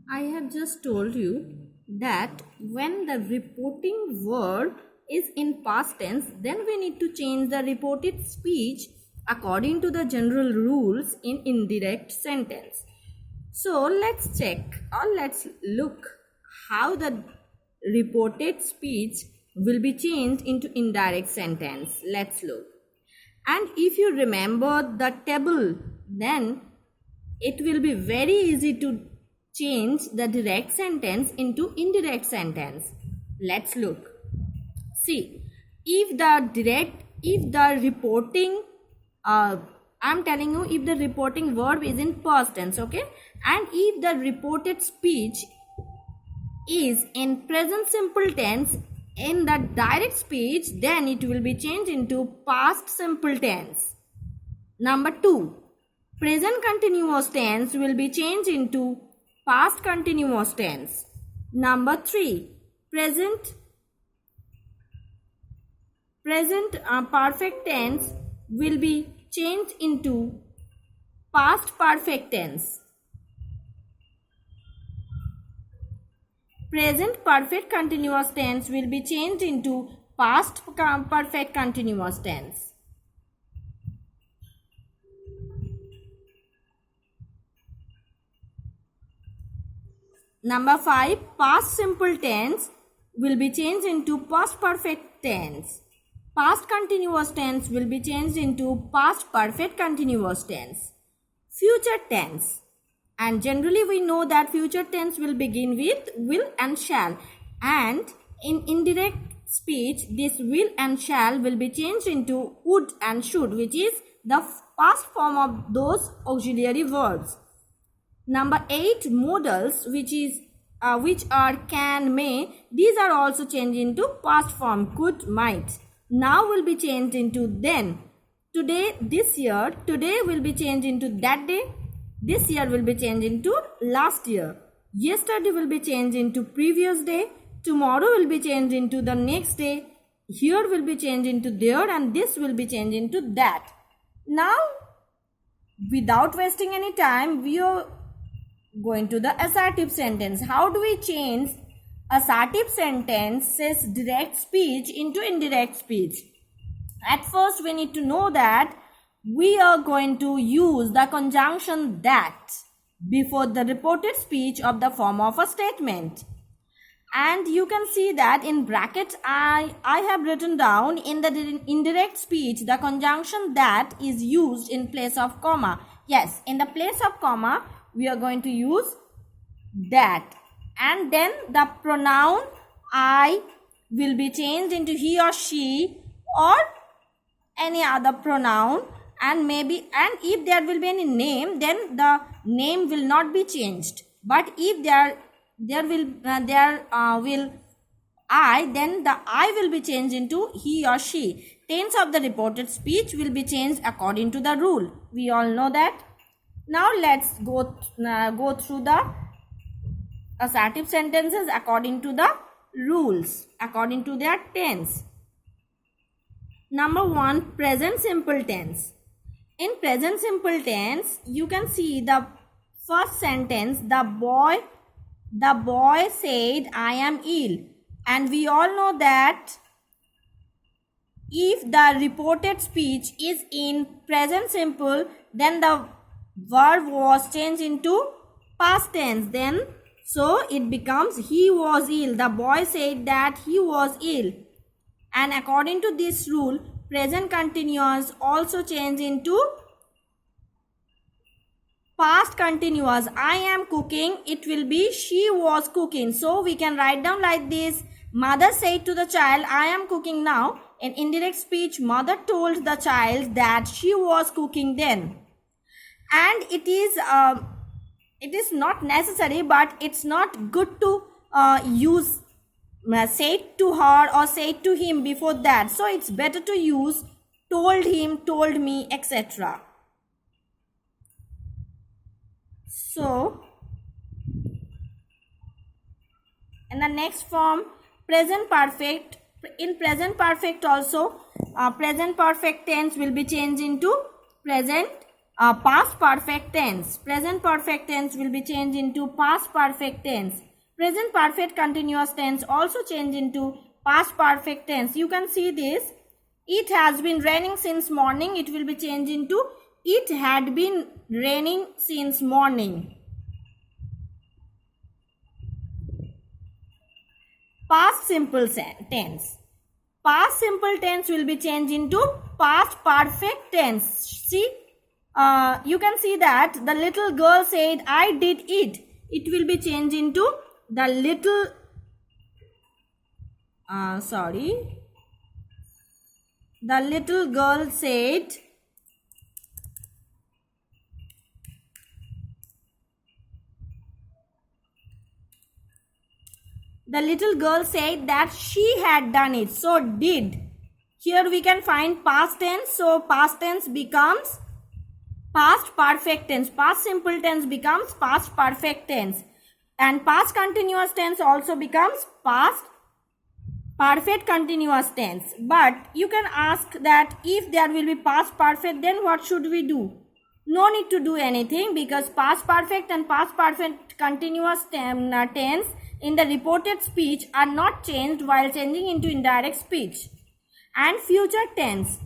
I have just told you that when the reporting verb is in past tense, then we need to change the reported speech according to the general rules in indirect sentence. So let's check or let's look how the reported speech will be changed into indirect sentence. Let's look. And if you remember the table, then it will be very easy to change the direct sentence into indirect sentence. Let's look. See, if the reporting, I'm telling you, if the reporting verb is in past tense, okay, and if the reported speech is in present simple tense in the direct speech, then it will be changed into past simple tense. Number 2, present continuous tense will be changed into past continuous tense. Number 3, present perfect tense will be changed into past perfect tense. Present perfect continuous tense will be changed into past perfect continuous tense. Number 5, past simple tense will be changed into past perfect tense. Past continuous tense will be changed into past perfect continuous tense. Future tense. And generally we know that future tense will begin with will and shall. And in indirect speech, this will and shall will be changed into would and should, which is the past form of those auxiliary verbs. Number 8, modals, which are can, may, these are also changed into past form, could, might. Now will be changed into then. Today, this year, today will be changed into that day. This year will be changed into last year. Yesterday will be changed into previous day. Tomorrow will be changed into the next day. Here will be changed into there, and this will be changed into that. Now, without wasting any time, we are going to the assertive sentence. How do we change assertive sentences direct speech into indirect speech? At first, we need to know that we are going to use the conjunction that before the reported speech of the form of a statement. And you can see that in brackets I have written down in the indirect speech the conjunction that is used in place of comma. Yes, in the place of comma we are going to use that. And then the pronoun I will be changed into he or she or any other pronoun. And if there will be any name, then the name will not be changed. But if there will I, then the I will be changed into he or she. Tense of the reported speech will be changed according to the rule. We all know that. Now let's go through the assertive sentences according to the rules, according to their tense. Number 1, present simple tense. In present simple tense, you can see the first sentence, the boy said, I am ill. And we all know that if the reported speech is in present simple, then the verb was changed into past tense. Then, so it becomes he was ill. The boy said that he was ill. And according to this rule, present continuous also change into past continuous. I am cooking, it will be she was cooking. So we can write down like this. Mother said to the child, I am cooking now. In indirect speech, mother told the child that she was cooking then. And it is not necessary, but it's not good to use say it to her or say it to him before that. So it's better to use told him, told me, etc. So in the next form, present perfect. In present perfect also, present perfect tense will be changed into present past perfect tense. Present perfect tense will be changed into past perfect tense. Present perfect continuous tense also change into past perfect tense. You can see this. It has been raining since morning. It will be changed into it had been raining since morning. Past simple tense. Past simple tense will be changed into past perfect tense. See, you can see that the little girl said, I did it. It will be changed into the little, the little girl said, the little girl said that she had done it. So did. Here we can find past tense. So past tense becomes past perfect tense. Past simple tense becomes past perfect tense. And past continuous tense also becomes past perfect continuous tense. But you can ask that if there will be past perfect, then what should we do? No need to do anything, because past perfect and past perfect continuous tense in the reported speech are not changed while changing into indirect speech. And future tense.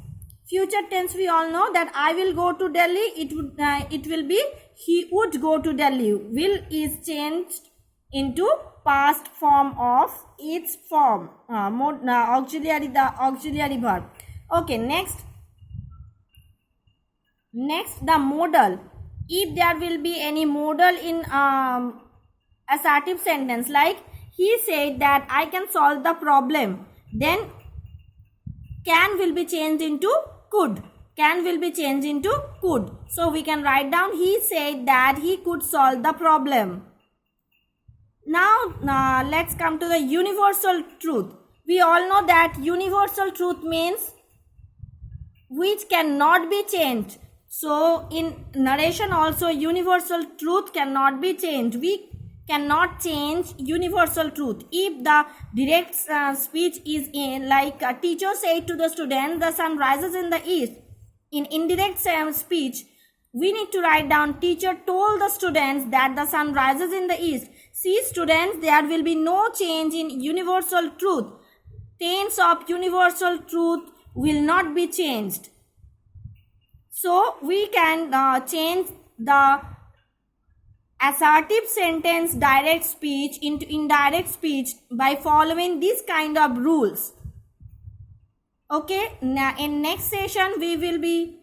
Future tense, we all know that I will go to Delhi. It will be he would go to Delhi. Will is changed into past form of its form, auxiliary, the auxiliary verb. Okay, next the modal. If there will be any modal in assertive sentence, like he said that I can solve the problem, then can will be changed into could. Can will be changed into could. So we can write down he said that he could solve the problem. Now let's come to the universal truth. We all know that universal truth means which cannot be changed. So in narration also universal truth cannot be changed. We cannot change universal truth. If the direct speech is in, like a teacher said to the student, the sun rises in the east. In indirect speech, we need to write down teacher told the students that the sun rises in the east. See students, there will be no change in universal truth. Tense of universal truth will not be changed. So we can change the assertive sentence direct speech into indirect speech by following this kind of rules. Okay, now in next session we will be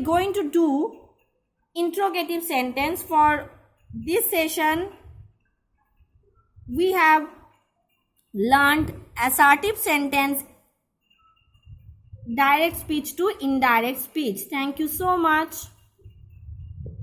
going to do interrogative sentence. For this session we have learned assertive sentence direct speech to indirect speech. Thank you so much.